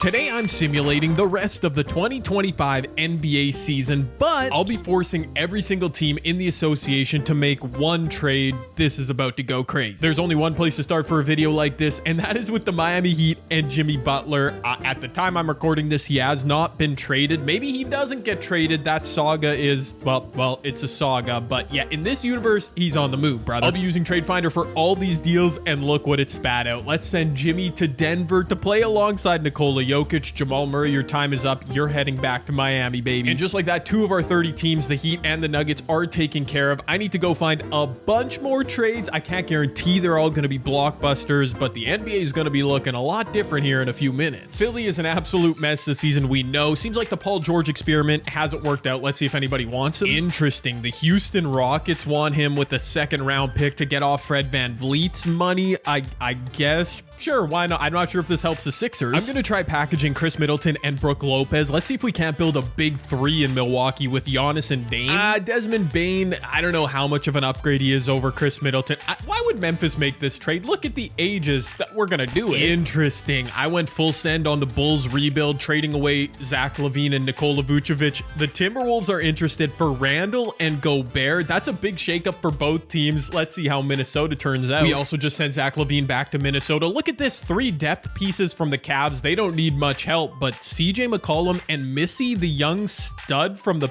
Today I'm simulating the rest of the 2025 NBA season, but I'll be forcing every single team in the association to make one trade. This is about to go crazy. There's only one place to start for a video like this, and that is with the Miami Heat and Jimmy Butler. At the time I'm recording this, he has not been traded. Maybe he doesn't get traded. That saga is, well, it's a saga, but yeah, in this universe, he's on the move, brother. I'll be using Trade Finder for all these deals, and look what it spat out. Let's send Jimmy to Denver to play alongside Nikola Jokic. Jamal Murray, your time is up. You're heading back to Miami, baby. And just like that, 2 of our 30 teams, the Heat and the Nuggets, are taken care of. I need to go find a bunch more trades. I can't guarantee they're all going to be blockbusters, but the NBA is going to be looking a lot different here in a few minutes. Philly is an absolute mess this season, we know. Seems like the Paul George experiment hasn't worked out. Let's see if anybody wants him. Interesting. The Houston Rockets want him with a second-round pick to get off Fred VanVleet's money. I guess. Sure, why not? I'm not sure if this helps the Sixers. I'm going to try packaging Chris Middleton and Brook Lopez. Let's see if we can't build a big 3 in Milwaukee with Giannis and Dame. Desmond Bane, I don't know how much of an upgrade he is over Chris Middleton. Why would Memphis make this trade? Look at the ages that we're going to do it. Interesting. I went full send on the Bulls rebuild, trading away Zach LaVine and Nikola Vucevic. The Timberwolves are interested for Randall and Gobert. That's a big shakeup for both teams. Let's see how Minnesota turns out. We also just sent Zach LaVine back to Minnesota. Look at this, 3 depth pieces from the Cavs. They don't need much help, but CJ McCollum and Missy, the young stud from the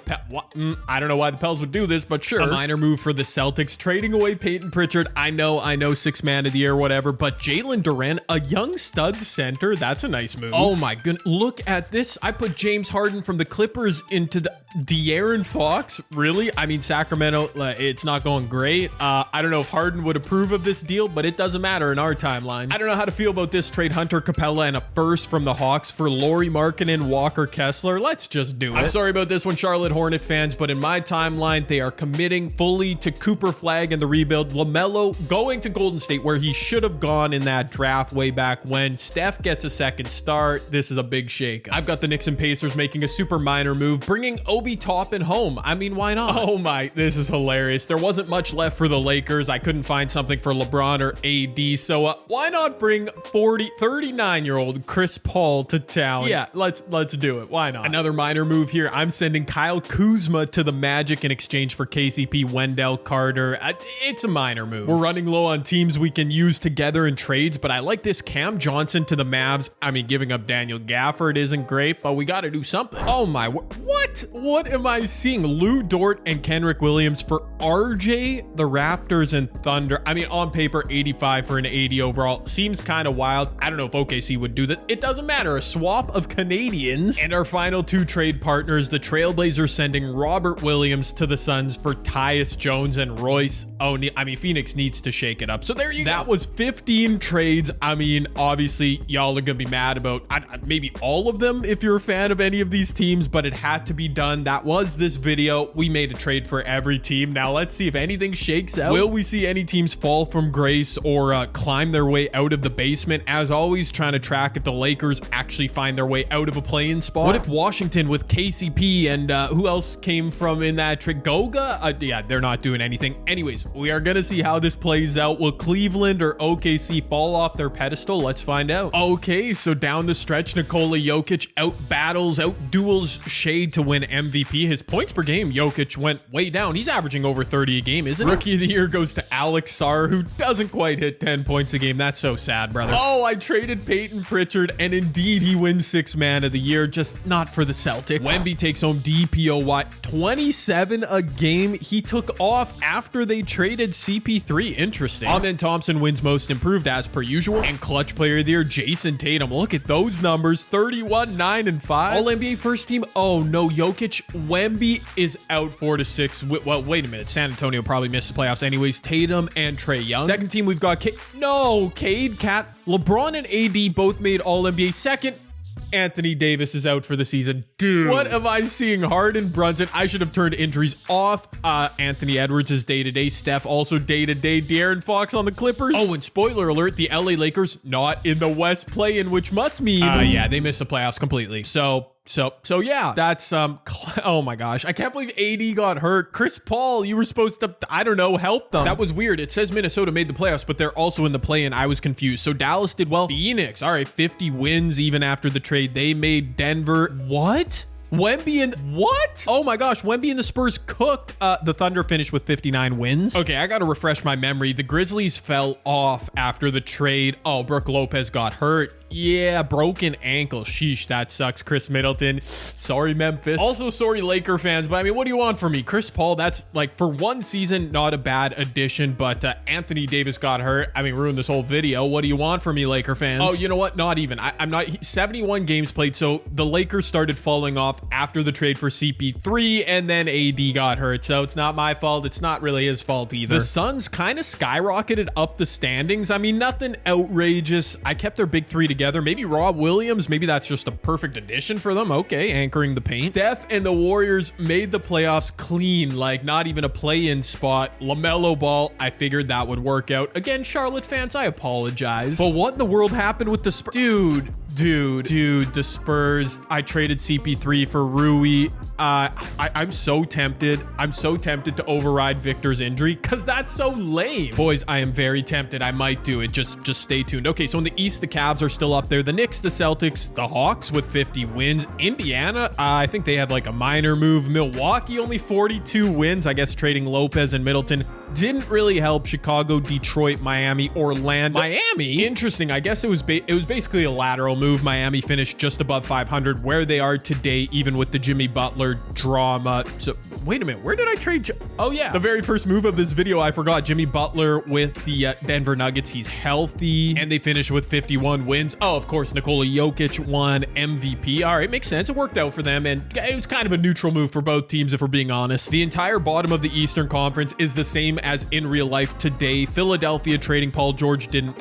I don't know why the Pels would do this, but sure. A minor move for the Celtics, trading away Peyton Pritchard. I know 6th man of the year, whatever, but Jalen Duren, a young stud center, that's a nice move. Oh my goodness, look at this. I put James Harden from the Clippers into the De'Aaron Fox. Really? I mean, Sacramento, it's not going great. I don't know if Harden would approve of this deal, but it doesn't matter in our timeline. I don't know how to feel about this trade. Hunter Capella and a first from the Hawks for Lauri Markkanen, Walker Kessler. Let's just do it. I'm sorry about this one, Charlotte Hornet fans, but in my timeline, they are committing fully to Cooper Flag and the rebuild. LaMelo going to Golden State, where he should have gone in that draft way back when. Steph gets a second start. This is a big shake. I've got the Knicks and Pacers making a super minor move, bringing Obi Toppin home. I mean, why not? Oh my, this is hilarious. There wasn't much left for the Lakers. I couldn't find something for LeBron or AD, so why not bring 39-year-old Chris Paul to town? Yeah, let's do it. Why not? Another minor move here. I'm sending Kyle Kuzma to the Magic in exchange for KCP, Wendell Carter. It's a minor move. We're running low on teams we can use together in trades, but I like this Cam Johnson to the Mavs. I mean, giving up Daniel Gafford isn't great, but we got to do something. Oh my, what am I seeing? Lou Dort and Kenrich Williams for RJ, the Raptors and Thunder. I mean, on paper, 85 for an 80 overall. Seems kind of wild. I don't know if OKC would do that. It doesn't matter. A swap of Canadians. And our final 2 trade partners, the Trailblazers sending Robert Williams to the Suns for Tyus Jones and Royce O'Neal. I mean, Phoenix needs to shake it up. So there you go. That was 15 trades. I mean, obviously, y'all are going to be mad about maybe all of them if you're a fan of any of these teams, but it had to be done. That was this video. We made a trade for every team. Now let's see if anything shakes out. Will we see any teams fall from grace or climb their way out of the basement? As always, trying to track if the Lakers actually find their way out of a play-in spot. What if Washington with KCP and who else came from in that trade? Goga? Yeah, they're not doing anything. Anyways, we are gonna see how this plays out. Will Cleveland or OKC fall off their pedestal? Let's find out. Okay, so down the stretch, Nikola Jokic out-duels Shade to win MVP. His points per game, Jokic went way down. He's averaging over 30 a game, isn't it? Rookie of the year goes to Alex Sarr, who doesn't quite hit 10 points a game. That's so sad, brother. Oh, I traded Peyton Pritchard, and indeed he wins 6th man of the year, just not for the Celtics. Wemby takes home DPOY, 27 a game. He took off after they traded CP3. Interesting. Amen Thompson wins most improved as per usual, and clutch player of the year, Jason Tatum. Look at those numbers, 31, 9, and 5. All NBA first team. Oh no, Jokic. Wemby is out 4 to 6. Well, wait a minute. San Antonio probably missed the playoffs anyways. Tatum and Trae Young. Second team, we've got Cade, Cat. LeBron and AD both made All NBA. Second, Anthony Davis is out for the season. Dude, what am I seeing? Harden, Brunson. I should have turned injuries off. Anthony Edwards is day-to-day. Steph also day-to-day. De'Aaron Fox on the Clippers. Oh, and spoiler alert, the LA Lakers not in the West play-in, which must mean yeah, they missed the playoffs completely. So So yeah, that's oh my gosh, I can't believe AD got hurt. Chris Paul, you were supposed to, I don't know, help them. That was weird. It says Minnesota made the playoffs, but they're also in the play-in. I was confused. So Dallas did well. Phoenix, all right, 50 wins even after the trade. They made Denver. What? Wemby and what? Oh my gosh, Wemby and the Spurs cooked. The Thunder finished with 59 wins. Okay, I gotta refresh my memory. The Grizzlies fell off after the trade. Oh, Brook Lopez got hurt. Yeah, broken ankle. Sheesh, that sucks. Chris Middleton. Sorry, Memphis. Also, sorry, Laker fans, but I mean, what do you want from me? Chris Paul, that's like for one season, not a bad addition, but Anthony Davis got hurt. I mean, ruined this whole video. What do you want from me, Laker fans? Oh, you know what? Not even. I'm not. 71 games played, so the Lakers started falling off after the trade for CP3, and then AD got hurt, so it's not my fault. It's not really his fault either. The Suns kind of skyrocketed up the standings. I mean, nothing outrageous. I kept their big three together. Maybe Rob Williams, maybe that's just a perfect addition for them. Okay, anchoring the paint. Steph and the Warriors made the playoffs clean, like not even a play-in spot. LaMelo Ball, I figured that would work out. Again, Charlotte fans, I apologize. But what in the world happened with the Spurs? Dude, the Spurs. I traded CP3 for Rui. I'm so tempted. I'm so tempted to override Victor's injury because that's so lame. Boys, I am very tempted. I might do it. Just stay tuned. Okay, so in the East, the Cavs are still up there. The Knicks, the Celtics, the Hawks with 50 wins. Indiana, I think they had like a minor move. Milwaukee, only 42 wins. I guess trading Lopez and Middleton didn't really help. Chicago, Detroit, Miami, Orlando. Miami? Interesting. I guess it was basically a lateral move. Miami finished just above 500 where they are today, even with the Jimmy Butler drama. So wait a minute, where did I trade? Oh yeah, the very first move of this video, I forgot. Jimmy Butler with the Denver Nuggets. He's healthy and they finished with 51 wins. Oh, of course, Nikola Jokic won MVP. All right, makes sense. It worked out for them, and it was kind of a neutral move for both teams, if we're being honest. The entire bottom of the Eastern Conference is the same as in real life today. Philadelphia trading Paul George didn't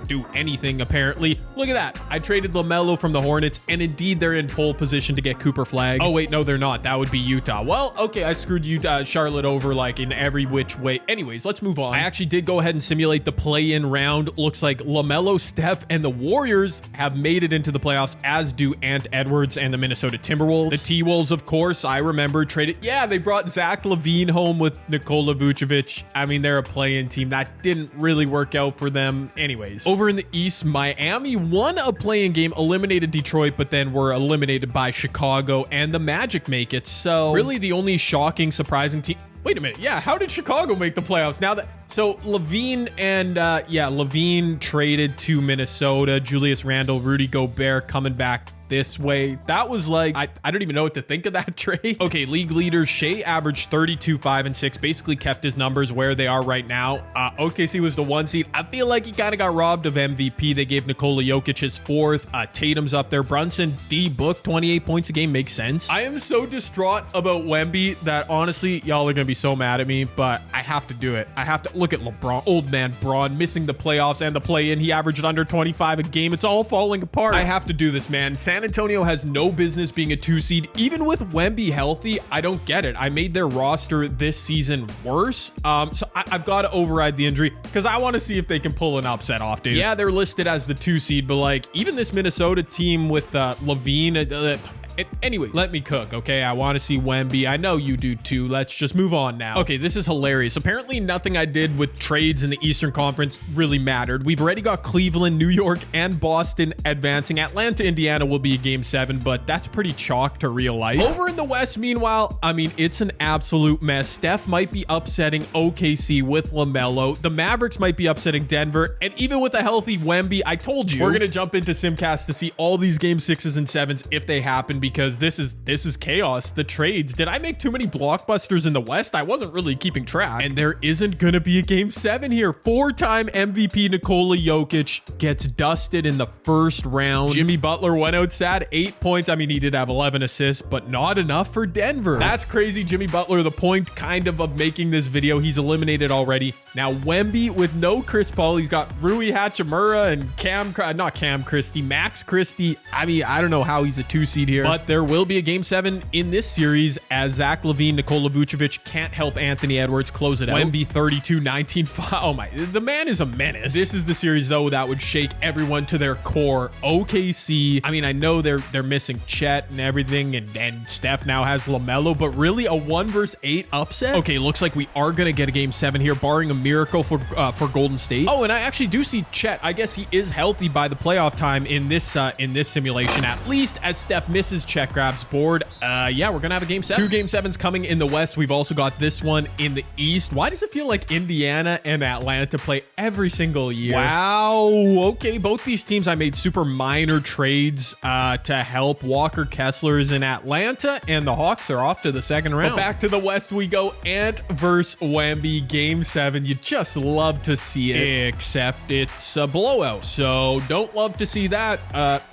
do anything apparently. Look at that. I traded LaMelo from the Hornets, and indeed they're in pole position to get Cooper Flag. Oh wait, no, they're not. That would be Utah. Well, okay, I screwed Utah, Charlotte over like in every which way. Anyways, let's move on. I actually did go ahead and simulate the play-in round. Looks like LaMelo, Steph, and the Warriors have made it into the playoffs, as do Ant Edwards and the Minnesota Timberwolves. The T-Wolves, of course, I remember traded. Yeah, they brought Zach LaVine home with Nikola Vucevic. I mean, they're a play-in team. That didn't really work out for them. Anyways, over in the East, Miami won a play-in game, eliminated Detroit, but then were eliminated by Chicago, and the Magic make it. So really the only shocking, surprising team. Wait a minute. Yeah, how did Chicago make the playoffs? Now that, so LaVine and LaVine traded to Minnesota. Julius Randle, Rudy Gobert coming back this way. That was like, I don't even know what to think of that trade. Okay, league leaders, Shea averaged 32, 5, and 6, basically kept his numbers where they are right now. OKC was the 1 seed. I feel like he kind of got robbed of MVP. They gave Nikola Jokic his 4th. Tatum's up there. Brunson, D Book, 28 points a game makes sense. I am so distraught about Wemby that honestly, y'all are gonna be so mad at me, but I have to do it. I have to look at LeBron, old man Braun, missing the playoffs and the play-in. He averaged under 25 a game. It's all falling apart. I have to do this, man. San Antonio has no business being a 2 seed. Even with Wemby healthy, I don't get it. I made their roster this season worse. So I've got to override the injury because I want to see if they can pull an upset off, dude. Yeah, they're listed as the 2 seed, but like even this Minnesota team with LaVine, anyway, let me cook, okay? I want to see Wemby. I know you do too. Let's just move on now. Okay, this is hilarious. Apparently nothing I did with trades in the Eastern Conference really mattered. We've already got Cleveland, New York, and Boston advancing. Atlanta, Indiana will be a game 7, but that's pretty chalk to real life. Over in the West, meanwhile, I mean, it's an absolute mess. Steph might be upsetting OKC with LaMelo. The Mavericks might be upsetting Denver, and even with a healthy Wemby, I told you, we're going to jump into Simcast to see all these game 6s and 7s if they happen, because this is chaos. The trades. Did I make too many blockbusters in the West? I wasn't really keeping track. And there isn't gonna be a game 7 here. 4-time MVP Nikola Jokic gets dusted in the first round. Jimmy Butler went out sad, 8 points. I mean, he did have 11 assists, but not enough for Denver. That's crazy. Jimmy Butler, the point kind of making this video, he's eliminated already. Now Wemby with no Chris Paul. He's got Rui Hachimura and Max Christie. I mean, I don't know how he's a 2 seed here, but But there will be a game 7 in this series as Zach LaVine, Nikola Vucevic can't help Anthony Edwards close it out. Wemby 32-19. Oh my, the man is a menace. This is the series though that would shake everyone to their core. OKC, I mean, I know they're missing Chet and everything, and Steph now has LaMelo, but really a 1 versus 8 upset? Okay, looks like we are gonna get a game 7 here, barring a miracle for Golden State. Oh, and I actually do see Chet. I guess he is healthy by the playoff time in this simulation, at least, as Steph misses Chet grabs board. Yeah, we're gonna have a game 7. 2 game 7s coming in the West. We've also got this one in the East. Why does it feel like Indiana and Atlanta play every single year? Wow. Okay, both these teams I made super minor trades to help. Walker Kessler's in Atlanta, and the Hawks are off to the second round. But back to the West we go. Ant versus Wemby, game 7. You just love to see it, except it's a blowout, so don't love to see that.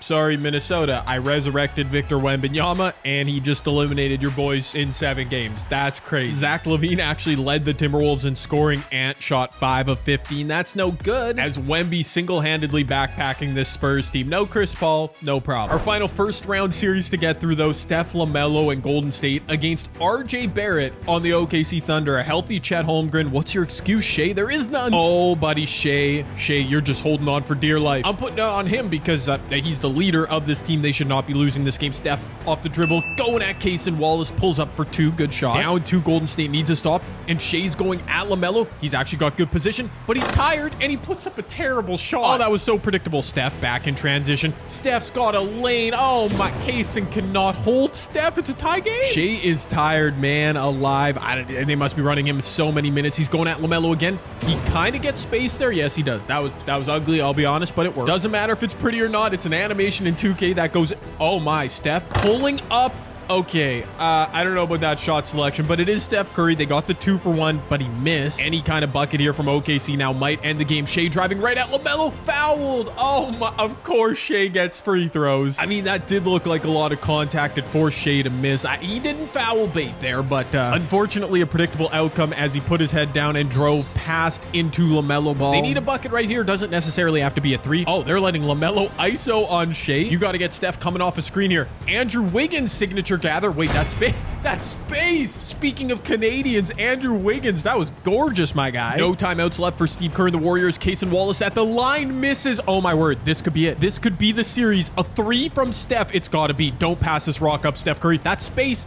Sorry, Minnesota. I resurrected Victor Wembanyama, and he just eliminated your boys in 7 games. That's crazy. Zach LaVine actually led the Timberwolves in scoring. Ant shot 5 of 15. That's no good, as Wemby single-handedly backpacking this Spurs team. No Chris Paul, no problem. Our final first-round series to get through, though, Steph, LaMelo, and Golden State against RJ Barrett on the OKC Thunder. A healthy Chet Holmgren. What's your excuse, Shea? There is none. Oh, buddy, Shea, you're just holding on for dear life. I'm putting it on him because he's the leader of this team. They should not be losing this game. Steph off the dribble, going at Case, and Wallace pulls up for 2. Good shot. Down 2, Golden State needs a stop, and Shea's going at LaMelo. He's actually got good position, but he's tired, and he puts up a terrible shot. Oh, that was so predictable. Steph back in transition. Steph's got a lane. Oh, my, Kaysen cannot hold Steph. It's a tie game. Shea is tired, man, alive. They must be running him so many minutes. He's going at LaMelo again. He kind of gets space there. Yes, he does. That was ugly, I'll be honest, but it worked. Doesn't matter if it's pretty or not. It's an animation in 2K that goes, oh my, Steph pulling up. Okay, I don't know about that shot selection, but it is Steph Curry. They got the 2 for 1, but he missed. Any kind of bucket here from OKC now might end the game. Shea driving right at LaMelo, fouled. Oh my, of course Shea gets free throws. I mean, that did look like a lot of contact. It forced Shea to miss. He didn't foul bait there, but unfortunately a predictable outcome as he put his head down and drove past into LaMelo ball. They need a bucket right here. Doesn't necessarily have to be a 3. Oh, they're letting LaMelo ISO on Shea. You got to get Steph coming off a screen here. Andrew Wiggins signature gather. Wait, that's space. That's space. Speaking of Canadians, Andrew Wiggins, that was gorgeous, my guy. No timeouts left for Steve Kerr and the Warriors. Kaysen Wallace at the line misses. Oh my word, this could be it. This could be the series. A 3 from Steph. It's got to be. Don't pass this rock up, Steph Curry. That's space.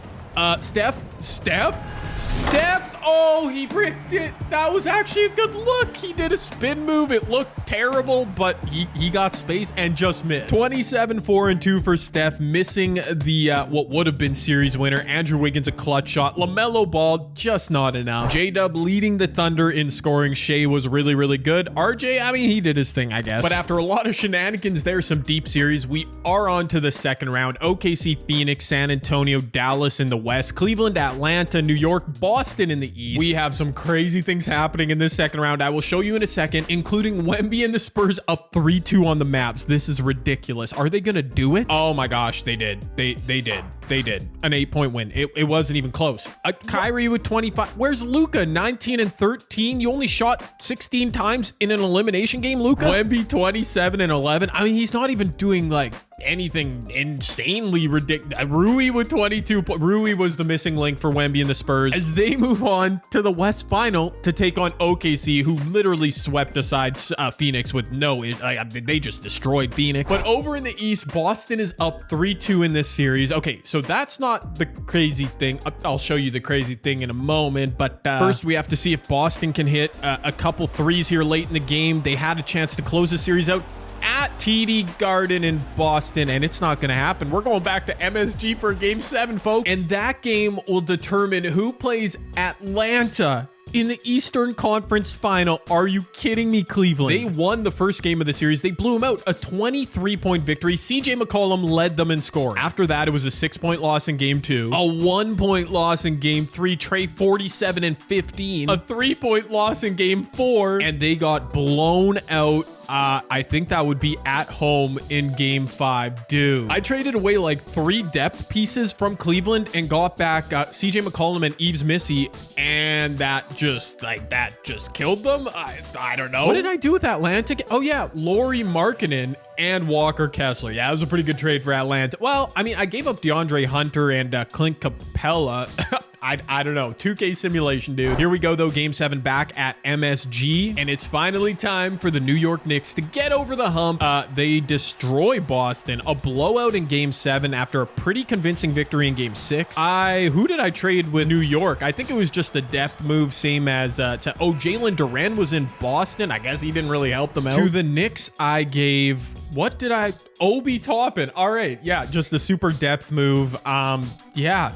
Steph. Oh, he bricked it. That was actually a good look. He did a spin move. It looked terrible, but he got space and just missed. 27-4-2 for Steph, missing the what would have been series winner. Andrew Wiggins a clutch shot. LaMelo ball, just not enough. J-Dub leading the Thunder in scoring. Shea was really, really good. RJ, I mean, he did his thing, I guess. But after a lot of shenanigans, there's some deep series. We are on to the second round. OKC, Phoenix, San Antonio, Dallas in the West, Cleveland, Atlanta, New York, Boston in the East. We have some crazy things happening in this second round. I will show you in a second, including Wemby and the Spurs up 3-2 on the maps. This is ridiculous. Are they gonna do it? Oh my gosh, they did. They did. An 8-point win. It wasn't even close. Kyrie with 25. Where's Luka? 19 and 13. You only shot 16 times in an elimination game, Luka. Wemby 27 and 11. I mean, he's not even doing like anything insanely ridiculous. Rui with 22. Rui was the missing link for Wemby and the Spurs as they move on to the West Final to take on OKC, who literally swept aside Phoenix with they just destroyed Phoenix. But over in the East, Boston is up 3-2 in this series. Okay, so that's not the crazy thing. I'll show you the crazy thing in a moment, but first we have to see if Boston can hit a couple threes here late in the game. They had a chance to close the series out at TD Garden in Boston, and it's not going to happen. We're going back to MSG for game 7, folks. And that game will determine who plays Atlanta in the Eastern Conference Final. Are you kidding me, Cleveland? They won the first game of the series. They blew them out. A 23-point victory. CJ McCollum led them in scoring. After that, it was a 6-point loss in game 2. A 1-point loss in game 3. Trey 47 and 15. A 3-point loss in game 4. And they got blown out I think that would be at home in game 5. Dude, I traded away like 3 depth pieces from Cleveland and got back CJ McCollum and Yves Missy, and that just killed them. I don't know. What did I do with Atlantic? Oh yeah, Lauri Markkanen and Walker Kessler. Yeah, it was a pretty good trade for Atlanta. Well, I mean, I gave up DeAndre Hunter and Clint Capella. I don't know. 2K simulation, dude. Here we go, though. Game 7 back at MSG. And it's finally time for the New York Knicks to get over the hump. They destroy Boston. A blowout in Game 7 after a pretty convincing victory in Game 6. Who did I trade with New York? I think it was just a depth move, same as Jalen Duren was in Boston. I guess he didn't really help them out. To the Knicks, I gave... What did I... Obi Toppin. All right. Yeah, just a super depth move. Yeah,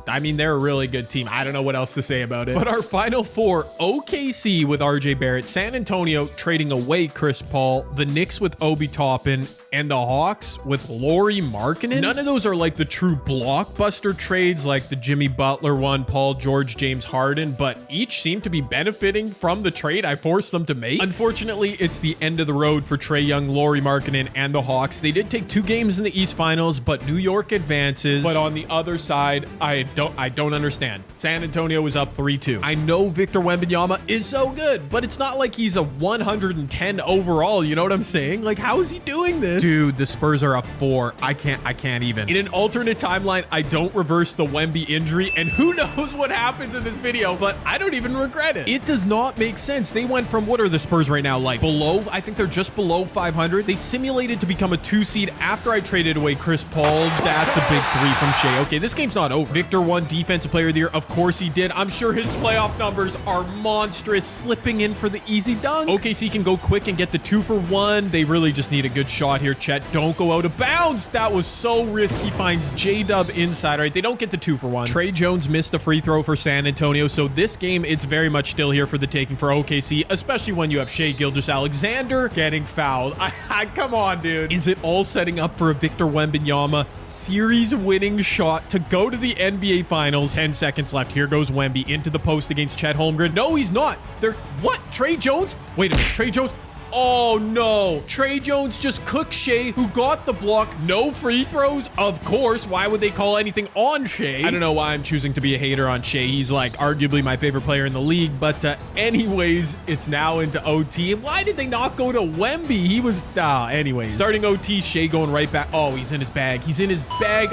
I mean, they're a really good team. I don't know what else to say about it. But our final 4, OKC with RJ Barrett, San Antonio trading away Chris Paul, the Knicks with Obi Toppin, and the Hawks with Lauri Markkanen. None of those are like the true blockbuster trades like the Jimmy Butler one, Paul George, James Harden, but each seem to be benefiting from the trade I forced them to make. Unfortunately, it's the end of the road for Trae Young, Lauri Markkanen, and the Hawks. They did take 2 games in the East Finals, but New York advances. But on the other side, I don't understand. San Antonio is up 3-2. I know Victor Wembanyama is so good, but it's not like he's a 110 overall. You know what I'm saying? Like, how is he doing this? Dude, the Spurs are up 4. I can't even. In an alternate timeline, I don't reverse the Wemby injury, and who knows what happens in this video, but I don't even regret it. It does not make sense. They went from, what are the Spurs right now? Like below, I think they're just below 500. They simulated to become a 2 seed after I traded away Chris Paul. That's a big 3 from Shea. Okay, this game's not over. Victor won Defensive Player of the Year. Of course he did. I'm sure his playoff numbers are monstrous, slipping in for the easy dunk. OKC can go quick and get the 2 for 1. They really just need a good shot here. Chet, don't go out of bounds. That was so risky. Finds J-Dub inside. All right, they don't get the 2 for 1. Trey Jones missed a free throw for San Antonio, so this game, it's very much still here for the taking for OKC, especially when you have Shea Gilgeous-Alexander getting fouled. Come on, dude. Is it all setting up for a Victor Wembanyama series-winning shot to go to the NBA Finals? 10 seconds left. Here goes Wemby into the post against Chet Holmgren. No, he's not. What? Trey Jones? Wait a minute. Trey Jones? Oh no, Trey Jones just cooked Shea, who got the block. No free throws, of course. Why would they call anything on Shea? I don't know why I'm choosing to be a hater on Shea. He's like arguably my favorite player in the league, but anyways, it's now into OT. Why did they not go to Wemby? He was, anyways. Starting OT, Shea going right back. Oh, he's in his bag. He's in his bag.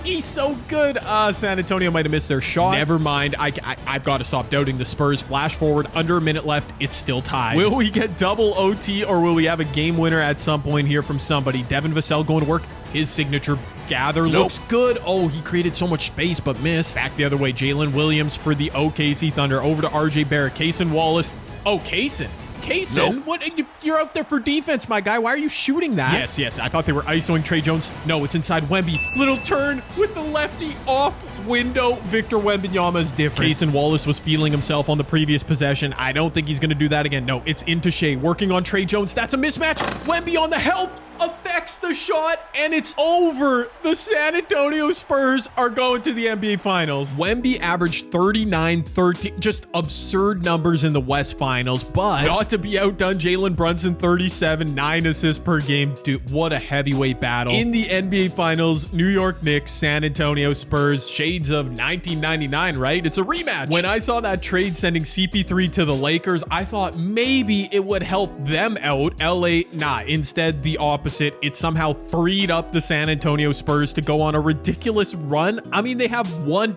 He's so good. San Antonio might have missed their shot. Never mind. I've got to stop doubting the Spurs. Flash forward, under a minute left. It's still tied. Will we get double OT, or will we have a game winner at some point here from somebody? Devin Vassell going to work. His signature gather looks good. Oh, he created so much space, but missed. Back the other way. Jalen Williams for the OKC Thunder. Over to RJ Barrett. Cason Wallace. Oh, Cason. Nope. What? You're out there for defense, my guy. Why are you shooting that? Yes. I thought they were ISOing Trey Jones. No, it's inside Wemby. Little turn with the lefty off window. Victor Wembanyama is different. Cason Wallace was feeling himself on the previous possession. I don't think he's going to do that again. No, it's into Shea. Working on Trey Jones. That's a mismatch. Wemby on the help. Affects the shot, and it's over. The San Antonio Spurs are going to the NBA Finals. Wemby averaged 39, 13, just absurd numbers in the West Finals, but not to be outdone. Jalen Brunson, 37, 9 assists per game. Dude, what a heavyweight battle. In the NBA Finals, New York Knicks, San Antonio Spurs, shades of 1999, right? It's a rematch. When I saw that trade sending CP3 to the Lakers, I thought maybe it would help them out. LA, nah, instead the opposite. It somehow freed up the San Antonio Spurs to go on a ridiculous run. I mean, they have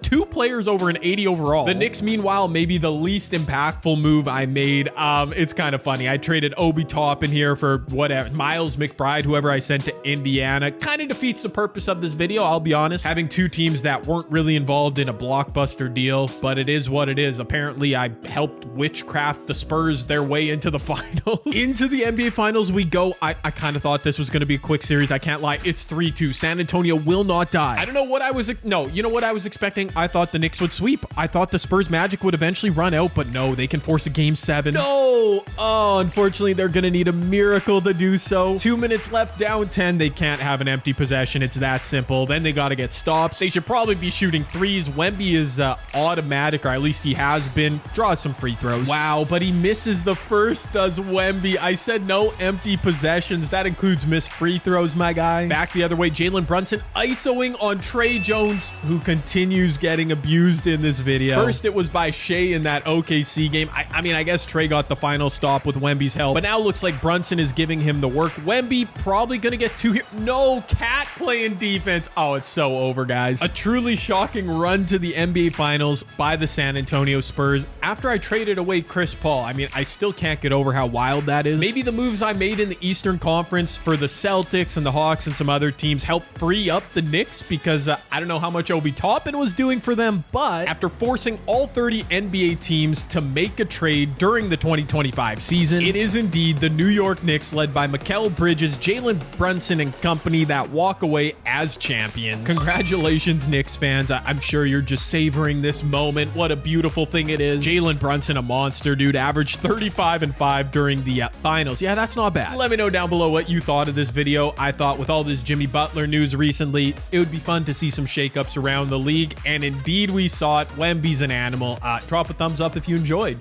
2 players over an 80 overall. The Knicks, meanwhile, maybe the least impactful move I made. It's kind of funny. I traded Obi Toppin here for whatever, Miles McBride, whoever I sent to Indiana. Kind of defeats the purpose of this video, I'll be honest. Having 2 teams that weren't really involved in a blockbuster deal, but it is what it is. Apparently, I helped witchcraft the Spurs their way into the finals. Into the NBA Finals we go. I kind of thought this was going to be a quick quick series. I can't lie. It's 3-2. San Antonio will not die. I don't know what I was... No, you know what I was expecting? I thought the Knicks would sweep. I thought the Spurs magic would eventually run out, but no, they can force a game 7. No! Oh, unfortunately, they're going to need a miracle to do so. 2 minutes left, down 10. They can't have an empty possession. It's that simple. Then they got to get stops. They should probably be shooting threes. Wemby is automatic, or at least he has been. Draws some free throws. Wow, but he misses the first, does Wemby. I said no empty possessions. That includes missed free throws, my guy. Back the other way, Jalen Brunson isoing on Trey Jones, who continues getting abused in this video. First, it was by Shea in that OKC game. I mean, I guess Trey got the final stop with Wemby's help, but now looks like Brunson is giving him the work. Wemby probably gonna get 2 here. No, Cat playing defense. Oh, it's so over, guys. A truly shocking run to the NBA Finals by the San Antonio Spurs after I traded away Chris Paul. I mean, I still can't get over how wild that is. Maybe the moves I made in the Eastern Conference for the Celtics and the Hawks and some other teams helped free up the Knicks, because I don't know how much Obi Toppin was doing for them, but after forcing all 30 NBA teams to make a trade during the 2025 season, it is indeed the New York Knicks, led by Mikal Bridges, Jalen Brunson, and company, that walk away as champions. Congratulations, Knicks fans. I'm sure you're just savoring this moment. What a beautiful thing it is. Jalen Brunson, a monster, dude. Averaged 35 and 5 during the finals. Yeah, that's not bad. Let me know down below what you thought of this video. I thought with all this Jimmy Butler news recently, it would be fun to see some shakeups around the league, and indeed we saw it. Wemby's an animal. Drop a thumbs up if you enjoyed.